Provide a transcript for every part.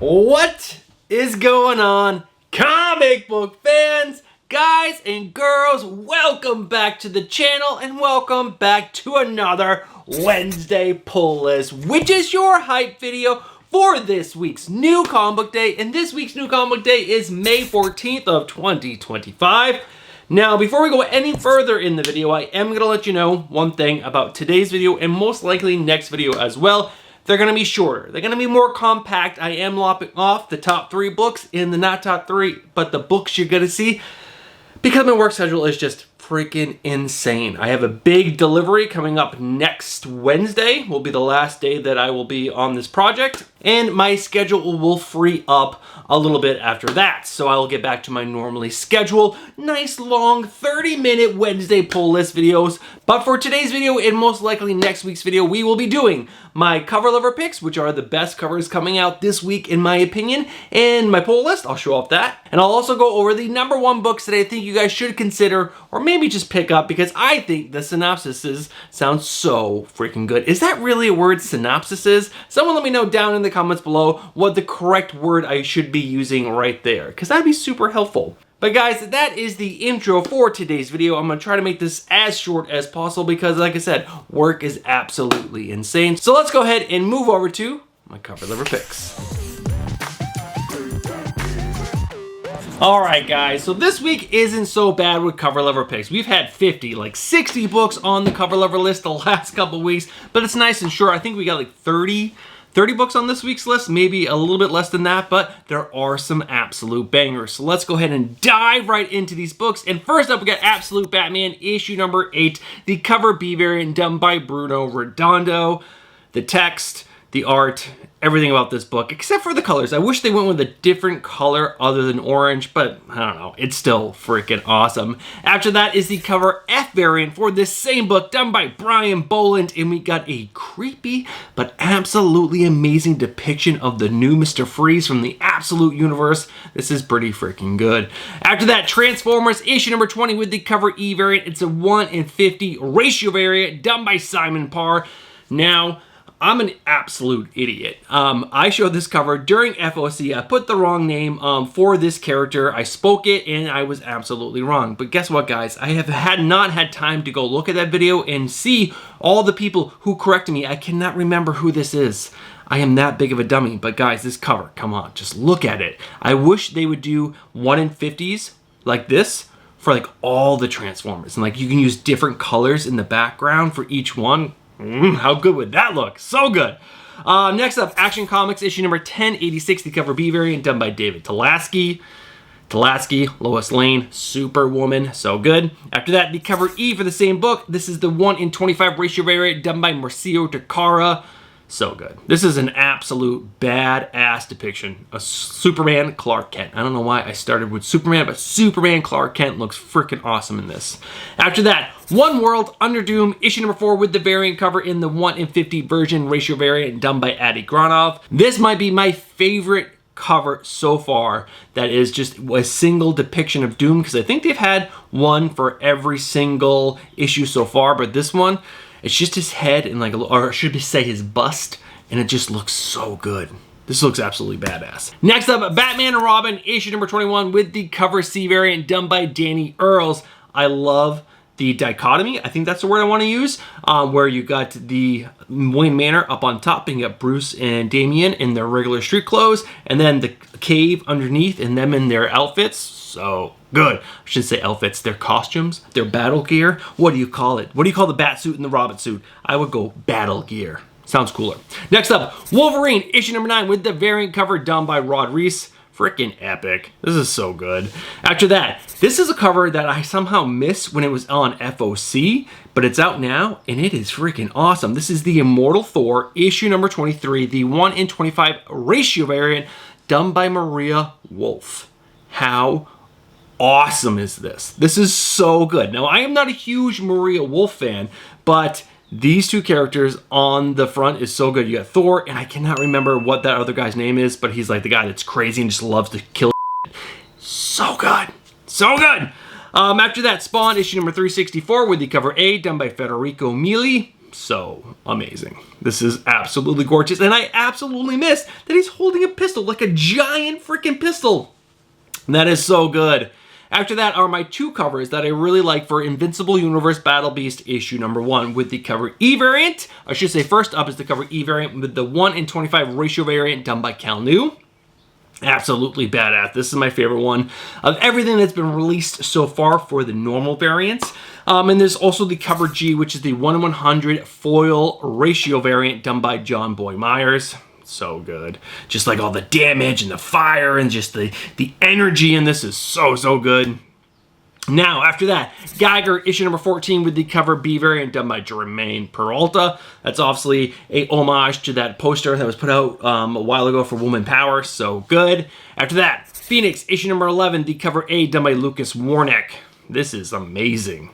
What is going on, comic book fans, guys and girls? Welcome back to the channel and welcome back to another Wednesday pull list, which is your hype video for this week's new comic book day. And this week's new comic book day is May 14th of 2025. Now, before we go any further in the video, I am going to let you know one thing about today's video and most likely next video as well. They're going to be shorter. They're going to be more compact. I am lopping off the top 3 books in the not top 3, but the books you're going to see because my work schedule is just freaking insane. I have a big delivery coming up next Wednesday. Will be the last day that I will be on this project, and my schedule will free up a little bit after that. So I will get back to my normally scheduled, nice long 30-minute Wednesday pull list videos. But for today's video and most likely next week's video, we will be doing my cover lover picks, which are the best covers coming out this week in my opinion, and my pull list. I'll show off that. And I'll also go over the #1 books that I think you guys should consider or maybe just pick up because I think the synopsises sound so freaking good. Is that really a word, synopsises? Someone let me know down in the comments below what the correct word I should be using right there, because that'd be super helpful. But guys, that is the intro for today's video. I'm gonna try to make this as short as possible because, like I said, work is absolutely insane. So let's go ahead and move over to my cover lover picks. All right, guys, so this week isn't so bad with cover lover picks. We've had 50, like 60 books on the cover lover list the last couple weeks, but it's nice and short. I think we got like 30 books on this week's list, maybe a little bit less than that, but there are some absolute bangers. So let's go ahead and dive right into these books. And first up, we got Absolute Batman, issue number 8, the cover B variant done by Bruno Redondo. The text, the art, everything about this book, except for the colors. I wish they went with a different color other than orange, but I don't know, it's still freaking awesome. After that is the cover F variant for this same book done by Brian Boland, and we got a creepy but absolutely amazing depiction of the new Mr. Freeze from the Absolute Universe. This is pretty freaking good. After that, Transformers issue number 20 with the cover E variant. It's a 1:50 ratio variant done by Simon Parr. Now, I'm an absolute idiot. I showed this cover during FOC. I put the wrong name for this character. I spoke it and I was absolutely wrong. But guess what, guys? I have not had time to go look at that video and see all the people who corrected me. I cannot remember who this is. I am that big of a dummy. But guys, this cover, come on, just look at it. I wish they would do 1:50s like this for like all the Transformers. And like you can use different colors in the background for each one. How good would that look? So good. Next up, Action Comics issue number 1086, the cover B variant done by David Talaski. Lois Lane, Superwoman, so good. After that, the cover E for the same book. This is the 1:25 ratio variant done by Marcio Takara. So good. This is an absolute badass depiction of Superman Clark Kent. I don't know why I started with Superman, but Superman Clark Kent looks freaking awesome in this. After that, One World Under Doom, issue number 4 with the variant cover in the 1:50 version ratio variant done by Adi Granov. This might be my favorite cover so far that is just a single depiction of Doom, because I think they've had one for every single issue so far, but this one, it's just his head and like, or should we say his bust, and it just looks so good. This looks absolutely badass. Next up, Batman and Robin, issue number 21 with the cover C variant done by Danny Earls. I love the dichotomy, I think that's the word I want to use, where you got the Wayne Manor up on top, and you got Bruce and Damian in their regular street clothes, and then the cave underneath and them in their outfits. So good. I should say outfits, their costumes, their battle gear. What do you call it? What do you call the bat suit and the Robin suit? I would go battle gear. Sounds cooler. Next up, Wolverine, issue number 9 with the variant cover done by Rod Reese. Freaking epic. This is so good. After that, this is a cover that I somehow missed when it was on FOC, but it's out now and it is freaking awesome. This is the Immortal Thor, issue number 23, the 1:25 ratio variant done by Maria Wolf. How awesome is this? This is so good. Now, I am not a huge Maria Wolf fan, but these two characters on the front is so good. You got Thor, and I cannot remember what that other guy's name is, but he's like the guy that's crazy and just loves to kill. So good. So good. After that, Spawn, issue number 364 with the cover A done by Federico Mili. so amazing. This is absolutely gorgeous, and I absolutely missed that he's holding a pistol, like a giant freaking pistol. And that is so good. After that are my two covers that I really like for Invincible Universe Battle Beast issue number 1 with the cover E variant. I should say first up is the cover E variant with the 1:25 ratio variant done by Cal New. Absolutely badass. This is my favorite one of everything that's been released so far for the normal variants. And there's also the cover G, which is the 1:100 foil ratio variant done by John Boy Myers. So good. Just like all the damage and the fire and just the energy in this is so good. Now, after that, Geiger issue number 14 with the cover B variant done by Jermaine Peralta. That's obviously a homage to that poster that was put out a while ago for Woman Power. So good. After that, Phoenix issue number 11, the cover A done by Lucas Warnick. This is amazing.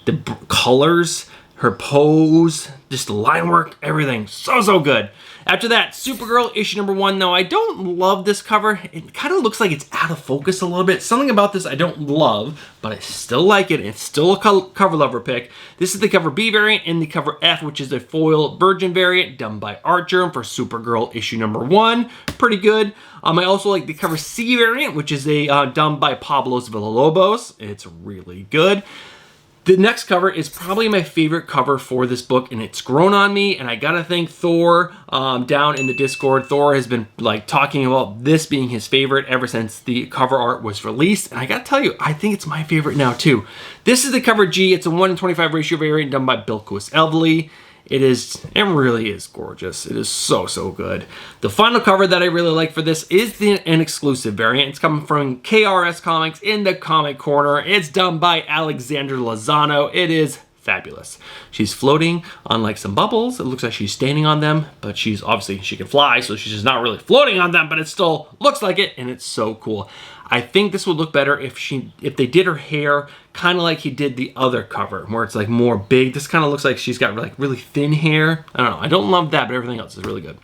The colors, her pose, just the line work, everything. So good. After that, Supergirl issue number 1. Now, I don't love this cover. It kind of looks like it's out of focus a little bit. Something about this I don't love, but I still like it. It's still a cover lover pick. This is the cover B variant and the cover F, which is a foil virgin variant done by Archer for Supergirl issue number 1. Pretty good. I also like the cover C variant, which is done by Pablos Villalobos. It's really good. The next cover is probably my favorite cover for this book, and it's grown on me, and I gotta thank Thor down in the Discord. Thor has been like talking about this being his favorite ever since the cover art was released, and I gotta tell you, I think it's my favorite now too. This is the cover G. It's a 1:25 ratio variant done by Bilquis Evely. It really is gorgeous. It is so good. The final cover that I really like for this is an exclusive variant. It's coming from KRS Comics in the Comic Corner. It's done by Alexander Lozano. It is fabulous. She's floating on like some bubbles. It looks like she's standing on them, but she can fly, so she's just not really floating on them, but it still looks like it, and it's so cool. I think this would look better if they did her hair kind of like he did the other cover, where it's like more big. This kind of looks like she's got like really thin hair. I don't know. I don't love that, but everything else is really good.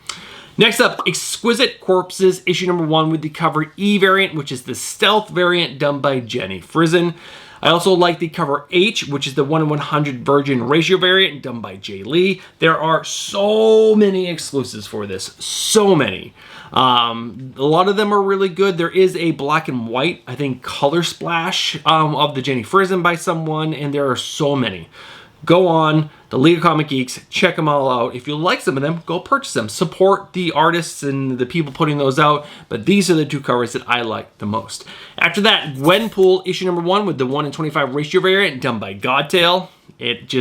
Next up, Exquisite Corpses issue number 1 with the cover E variant, which is the stealth variant done by Jenny Frison. I also like the cover H, which is the 1:100 virgin ratio variant done by Jay Lee. There are so many exclusives for this. So many. A lot of them are really good. There is a black and white, I think, color splash of the Jenny Frison by someone, and there are so many. Go on the League of Comic Geeks, check them all out. If you like some of them, go purchase them. Support the artists and the people putting those out, but these are the two covers that I like the most. After that, Gwenpool issue number 1 with the 1:25 ratio variant done by Godtail. It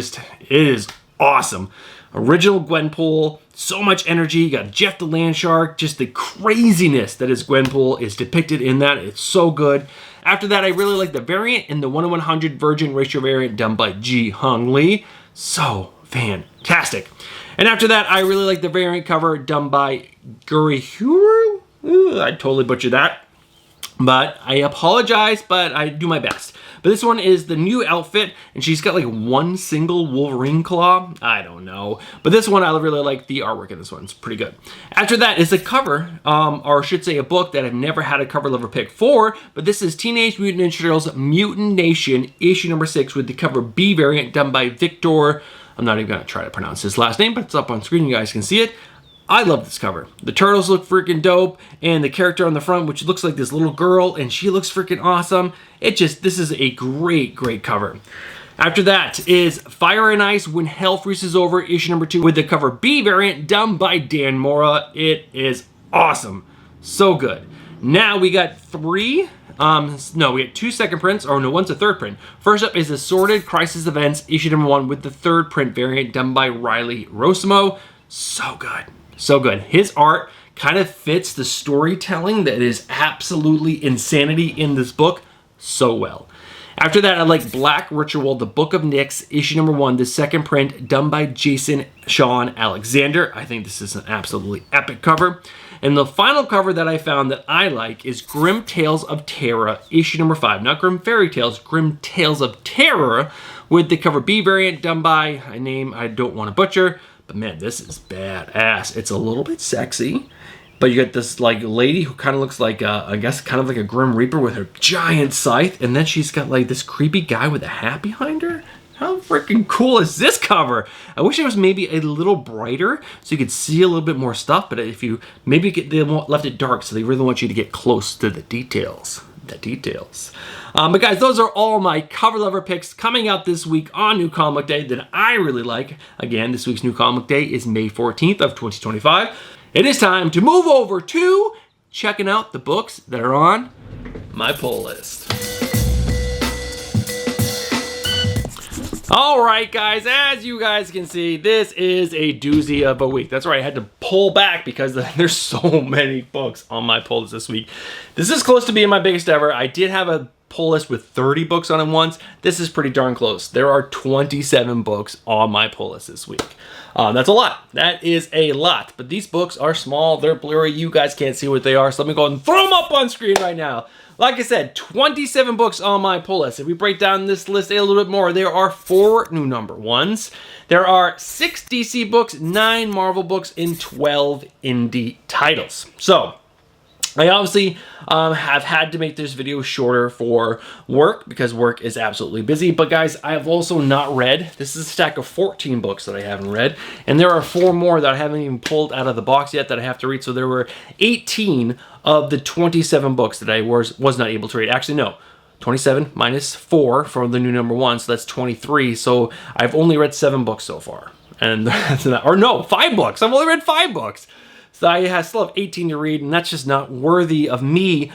is awesome. Original Gwenpool, so much energy. You got Jeff the Landshark, just the craziness that is Gwenpool is depicted in that. It's so good. After that, I really like the variant in the 1:100 virgin ratio variant done by Ji Hung Lee. So fantastic. And after that, I really like the variant cover done by Gurihuru. I totally butchered that. But I apologize, but I do my best. But this one is the new outfit, and she's got like one single Wolverine claw. I don't know. But this one, I really like the artwork in this one. It's pretty good. After that is a cover, or I should say a book that I've never had a cover lover pick for, but this is Teenage Mutant Ninja Turtles Mutant Nation, issue number 6, with the cover B variant done by Victor. I'm not even going to try to pronounce his last name, but it's up on screen. You guys can see it. I love this cover. The turtles look freaking dope, and the character on the front, which looks like this little girl, and she looks freaking awesome. This is a great cover. After that is Fire and Ice When Hell Freezes Over, issue number 2, with the cover B variant done by Dan Mora. It is awesome. So good. Now we got we got 2 second prints, or no, one's a third print. First up is Assorted Crisis Events, issue number 1, with the 3rd print variant done by Riley Rosimo. So good. So good. His art kind of fits the storytelling that is absolutely insanity in this book so well. After that, I like Black Ritual, the Book of Nyx, issue number 1, the 2nd print, done by Jason Sean Alexander. I think this is an absolutely epic cover. And the final cover that I found that I like is Grim Tales of Terror, issue number 5. Not Grim Fairy Tales, Grim Tales of Terror, with the cover B variant done by a name I don't want to butcher. But man, this is badass. It's a little bit sexy, but you got this like lady who kind of looks like I guess kind of like a Grim Reaper with her giant scythe, and then she's got like this creepy guy with a hat behind her. How freaking cool is this cover? I wish it was maybe a little brighter so you could see a little bit more stuff, but if you maybe they left it dark so they really want you to get close to the details. But guys, those are all my cover lover picks coming out this week on New Comic Day that I really like. Again, this week's New Comic Day is May 14th of 2025. It is time to move over to checking out the books that are on my pull list. All right, guys, as you guys can see, this is a doozy of a week. That's right, I had to pull back because there's so many books on my pull list this week. This is close to being my biggest ever. I did have a pull list with 30 books on it once. This is pretty darn close. There are 27 books on my pull list this week. That's a lot. That is a lot. But these books are small. They're blurry. You guys can't see what they are. So let me go ahead and throw them up on screen right now. Like I said, 27 books on my pull list. If we break down this list a little bit more, there are 4 new number ones. There are 6 DC books, 9 Marvel books, and 12 indie titles. So I obviously have had to make this video shorter for work because work is absolutely busy. But guys, I have also not read. This is a stack of 14 books that I haven't read. And there are 4 more that I haven't even pulled out of the box yet that I have to read. So there were 18 of the 27 books that I was not able to read. Actually, no. 27 minus 4 from the new number 1. So that's 23. So I've only read 7 books so far. And that's not, or no, 5 books. I've only read 5 books. So I still have 18 to read, and that's just not worthy of me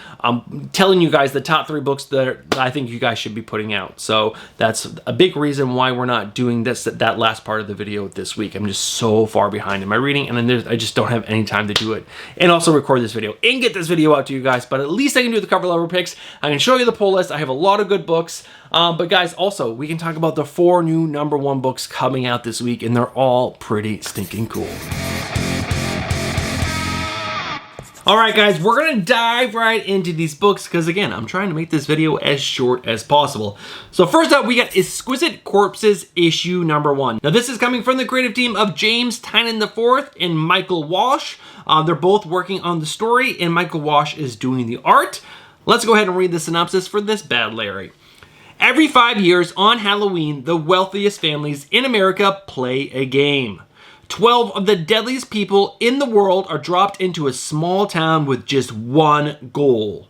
telling you guys the top 3 books that I think you guys should be putting out. So that's a big reason why we're not doing that last part of the video this week. I'm just so far behind in my reading, and I just don't have any time to do it. And also record this video and get this video out to you guys, but at least I can do the cover lover picks. I can show you the pull list. I have a lot of good books. But guys, also, we can talk about the 4 new number 1 books coming out this week, and they're all pretty stinking cool. All right, guys, we're gonna dive right into these books because, again, I'm trying to make this video as short as possible. So first up, we got Exquisite Corpses issue number 1. Now, this is coming from the creative team of James Tynion IV and Michael Walsh. They're both working on the story, and Michael Walsh is doing the art. Let's go ahead and read the synopsis for this bad Larry. Every 5 years on Halloween, the wealthiest families in America play a game. 12 of the deadliest people in the world are dropped into a small town with just one goal.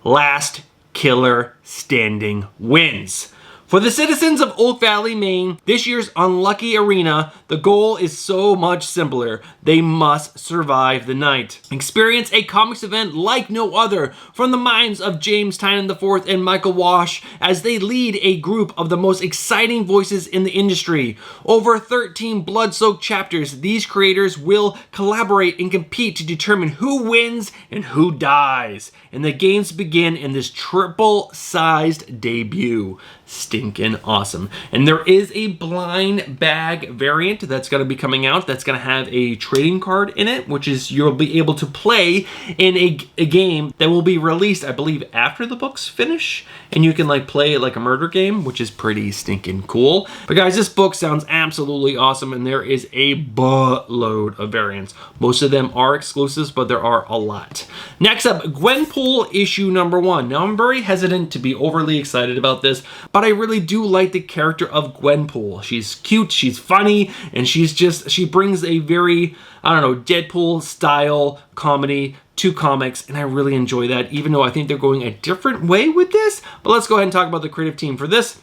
Last killer standing wins. For the citizens of Oak Valley, Maine, this year's unlucky arena, the goal is so much simpler. They must survive the night. Experience a comics event like no other from the minds of James Tynion IV and Michael Walsh as they lead a group of the most exciting voices in the industry. Over 13 blood-soaked chapters, these creators will collaborate and compete to determine who wins and who dies. And the games begin in this triple-sized debut. Stinking awesome. And there is a blind bag variant that's going to be coming out that's going to have a trading card in it, which is you'll be able to play in a game that will be released, I believe, after the books finish. And you can like play it like a murder game, which is pretty stinking cool. But guys, this book sounds absolutely awesome, and there is a buttload of variants. Most of them are exclusives, but there are a lot. Next up, Gwenpool issue number 1. Now, I'm very hesitant to be overly excited about this, but I really do like the character of Gwenpool. She's cute, she's funny, and she brings a very, I don't know, Deadpool style comedy to comics, and I really enjoy that, even though I think they're going a different way with this. But let's go ahead and talk about the creative team for this.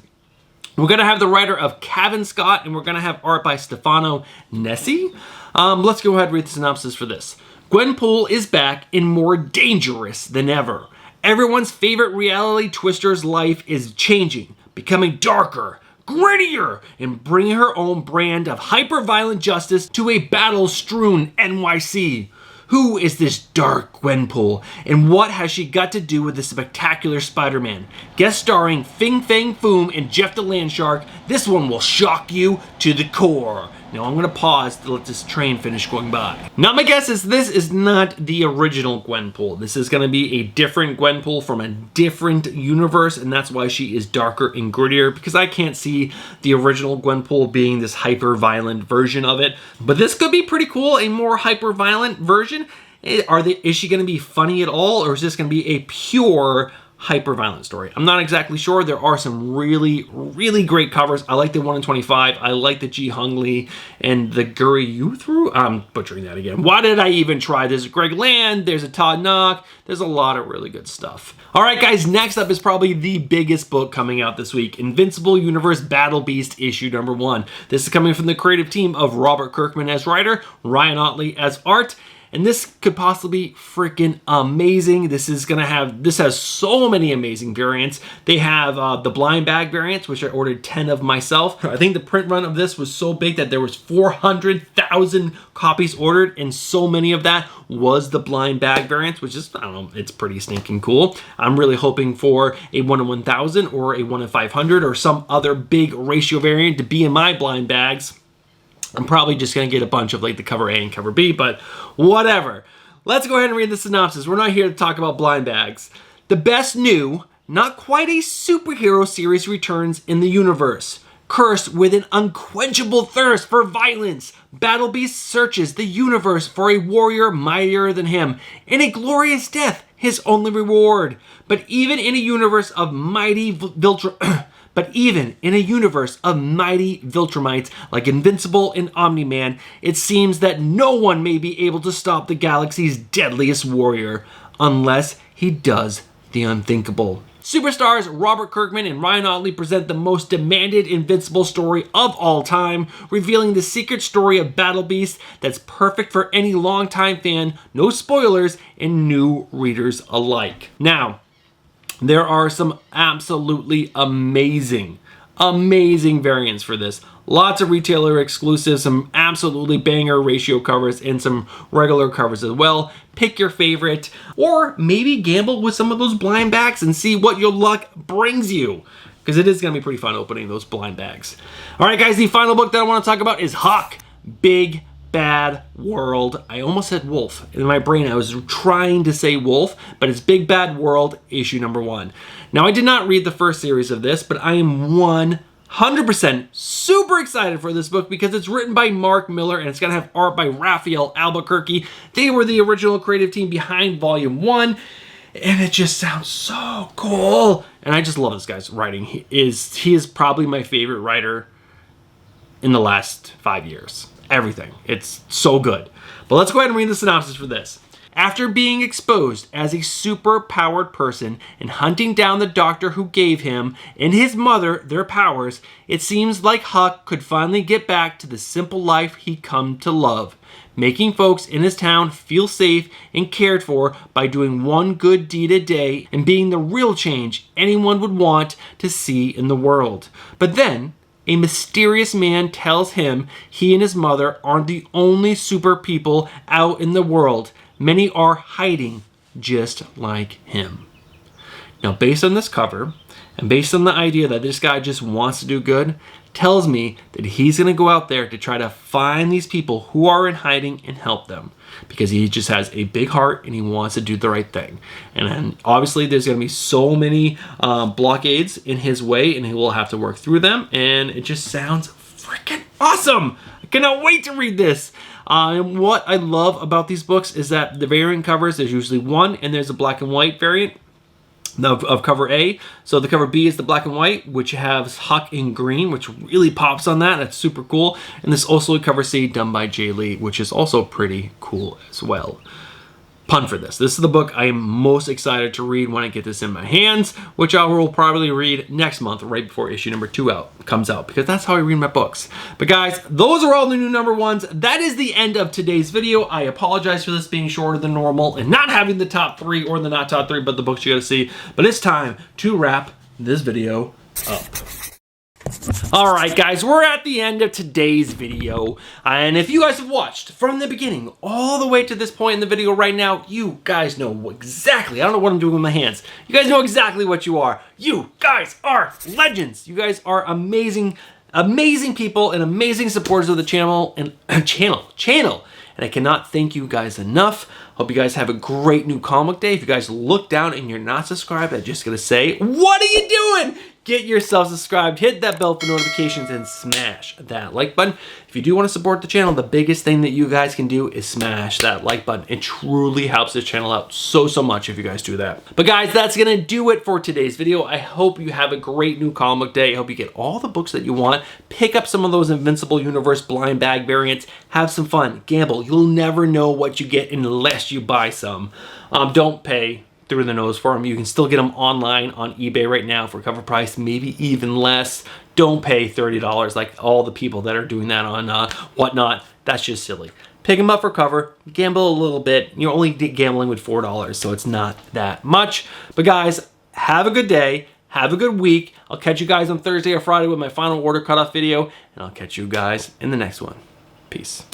We're going to have the writer of Kevin Scott, and we're going to have art by Stefano Nessi. Let's go ahead and read the synopsis for this. Gwenpool is back and more dangerous than ever. Everyone's favorite reality twister's life is changing, becoming darker, grittier, and bringing her own brand of hyper-violent justice to a battle-strewn NYC. Who is this dark Gwenpool, and what has she got to do with the spectacular Spider-Man? Guest starring Fing Fang Foom and Jeff the Landshark, this one will shock you to the core. Now I'm going to pause to let this train finish going by. Now my guess is this is not the original Gwenpool. This is going to be a different Gwenpool from a different universe, and that's why she is darker and grittier, because I can't see the original Gwenpool being this hyper-violent version of it. But this could be pretty cool, a more hyper-violent version. Is she going to be funny at all, or is this going to be a pure hyper-violent story. I'm not exactly sure. There are some really, really great covers. I like the 1 in 25. I like the Ji Hung Lee and the Guri Yuthru. I'm butchering that again. Why did I even try? There's a Greg Land. There's a Todd Knock. There's a lot of really good stuff. All right, guys, next up is probably the biggest book coming out this week, Invincible Universe Battle Beast issue number 1. This is coming from the creative team of Robert Kirkman as writer, Ryan Ottley as art. And this could possibly be freaking amazing. This has so many amazing variants. They have the blind bag variants, which I ordered 10 of myself. I think the print run of this was so big that there was 400,000 copies ordered, and so many of that was the blind bag variants, which is, I don't know, it's pretty stinking cool. I'm really hoping for a 1 in 1,000 or a 1 in 500 or some other big ratio variant to be in my blind bags. I'm probably just going to get a bunch of like the cover A and cover B, but whatever. Let's go ahead and read the synopsis. We're not here to talk about blind bags. The best new, not quite a superhero series returns in the universe. Cursed with an unquenchable thirst for violence, Battle Beast searches the universe for a warrior mightier than him, and a glorious death his only reward. But even in a universe of mighty Viltrumites like Invincible and Omni-Man, it seems that no one may be able to stop the galaxy's deadliest warrior, unless he does the unthinkable. Superstars Robert Kirkman and Ryan Ottley present the most demanded Invincible story of all time, revealing the secret story of Battle Beast that's perfect for any longtime fan, no spoilers, and new readers alike. Now, there are some absolutely amazing variants for this. Lots of retailer exclusives, some absolutely banger ratio covers, and some regular covers as well. Pick your favorite, or maybe gamble with some of those blind bags and see what your luck brings you, because it is going to be pretty fun opening those blind bags. All right, guys, the final book that I want to talk about is Hawk, Big Bad World. I almost said wolf. In my brain, I was trying to say wolf, but it's Big Bad World, issue number 1. Now, I did not read the first series of this, but I am 100% super excited for this book because it's written by Mark Miller and it's going to have art by Raphael Albuquerque. They were the original creative team behind Volume 1, and it just sounds so cool. And I just love this guy's writing. He is probably my favorite writer in the last 5 years. Everything. It's so good. But let's go ahead and read the synopsis for this. After being exposed as a super-powered person and hunting down the doctor who gave him and his mother their powers, it seems like Huck could finally get back to the simple life he'd come to love, making folks in his town feel safe and cared for by doing one good deed a day and being the real change anyone would want to see in the world. But then, a mysterious man tells him he and his mother aren't the only super people out in the world. Many are hiding just like him. Now, based on this cover, and based on the idea that this guy just wants to do good, tells me that he's going to go out there to try to find these people who are in hiding and help them, because he just has a big heart and he wants to do the right thing. And then obviously there's going to be so many blockades in his way, and he will have to work through them, and it just sounds freaking awesome. I cannot wait to read this. And what I love about these books is that the variant covers, there's usually one, and there's a black and white variant of cover A. So the cover B is the black and white, which has Huck in green, which really pops on that. That's super cool. And this also cover C done by Jay Lee, which is also pretty cool as well. Pun for this. This is the book I am most excited to read when I get this in my hands, which I will probably read next month, right before issue number 2 comes out, because that's how I read my books. But guys, those are all the new number 1s. That is the end of today's video. I apologize for this being shorter than normal and not having the top 3 or the not top 3, but the books you gotta see. But it's time to wrap this video up. Alright guys, we're at the end of today's video, and if you guys have watched from the beginning all the way to this point in the video right now, you guys know exactly, I don't know what I'm doing with my hands, you guys know exactly what you are. You guys are legends. You guys are amazing people and amazing supporters of the channel and and I cannot thank you guys enough. Hope you guys have a great new comic day. If you guys look down and you're not subscribed, I'm just gonna say, what are you doing? get yourself subscribed, hit that bell for notifications, and smash that like button. If you do want to support the channel, the biggest thing that you guys can do is smash that like button. It truly helps this channel out so much if you guys do that. But guys, that's gonna do it for today's video. I hope you have a great new comic book day. I hope you get all the books that you want. Pick up some of those Invincible Universe blind bag variants. Have some fun, gamble. You'll never know what you get unless you buy some. Don't pay through the nose for them. You can still get them online on eBay right now for cover price, maybe even less. Don't pay $30 like all the people that are doing that on whatnot. That's just silly. Pick them up for cover, gamble a little bit. You're only gambling with $4, so it's not that much. But guys, have a good day. Have a good week. I'll catch you guys on Thursday or Friday with my final order cutoff video, and I'll catch you guys in the next one. Peace.